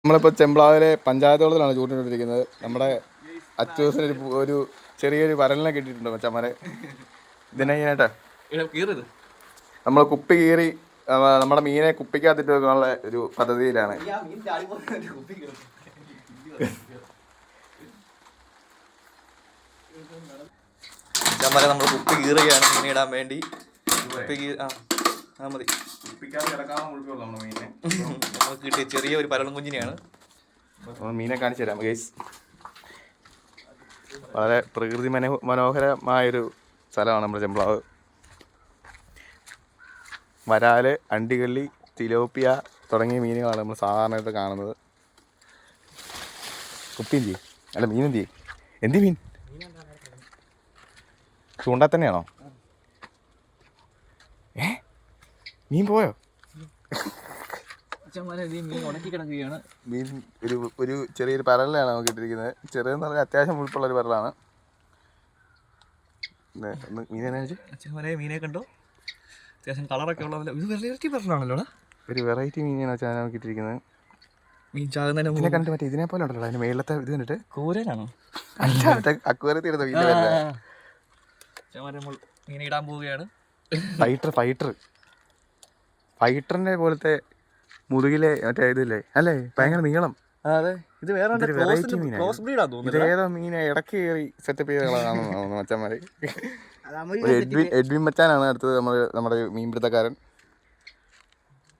നമ്മളിപ്പോൾ ചെമ്പ്ലാവിലെ പഞ്ചായത്ത് കുളത്തിലാണ് ചൂണ്ടിക്കൊണ്ടിരിക്കുന്നത്. നമ്മുടെ അച്ചൂസിന് ഒരു ചെറിയൊരു വരലിനെ കിട്ടിയിട്ടുണ്ട് മച്ചന്മാരെ. ഇതിനായിട്ടാ നമ്മൾ കുപ്പി കീറി നമ്മുടെ മീനെ കുപ്പിക്കകത്തിട്ട് വെക്കാനുള്ള ഒരു പദ്ധതിയിലാണ്. മച്ചന്മാരെ നമ്മൾ കുപ്പി കീറുകയാണ് മീനെ ഇടാൻ വേണ്ടി. മതി നമുക്ക് കിട്ടിയ ചെറിയ ഒരു പരളം കുഞ്ഞിനെയാണ്. മീനെ കാണിച്ചു തരാം ഗൈസ്. വളരെ പ്രകൃതി മനോഹരമായൊരു സ്ഥലമാണ് നമ്മുടെ ചെമ്പ്ലാവ്. വരാല്, അണ്ടികള്ളി, തിലോപ്പിയ തുടങ്ങിയ മീനുകളാണ് നമ്മൾ സാധാരണയായിട്ട് കാണുന്നത്. കുപ്പി എന്തി അല്ല മീൻ എന്തി മീൻ ചൂണ്ടാ തന്നെയാണോ? മീൻ പോയോ? മീൻ ഒരു ചെറിയൊരു പരലാണ് നമുക്ക് ഇട്ടിരിക്കുന്നത്. ചെറിയെന്ന് പറഞ്ഞാൽ അത്യാവശ്യം മുഴുപ്പുള്ളൊരു പരലാണ്. മീനെ കണ്ടോ? അത്യാവശ്യം കളറൊക്കെ ഉള്ള വെറൈറ്റി പരലാണല്ലോ. ഒരു വെറൈറ്റി മീനാണ് വെച്ചാൽ നമുക്ക് ഇട്ടിരിക്കുന്നത്. മീൻ ചാകുന്നതിന് ഇതിനെ കണ്ടിട്ട് മറ്റേ ഇതിനെ പോലെ ഉണ്ടല്ലോ അതിന്റെ മേളത്തെ ഇത് കണ്ടിട്ട്. കൂരനാണോ? അല്ല അക്വേറിയത്തിൽ മീനെ ഇടാൻ പോവുകയാണ്. ഫൈറ്ററിന്റെ പോലത്തെ മുതുകിലെ മറ്റേ ഇതില്ലേ അല്ലേ, ഭയങ്കര നീളം. അതെ, ഇത് വേറെ ഏതോ മീനെ ഇടക്ക് കയറി സെറ്റപ്പ് ചെയ്തതാണ് മച്ചന്മാര്. എഡ്വിൻ മച്ചാനാണ് അടുത്തത് നമ്മുടെ മീൻപിടുത്തക്കാരൻ.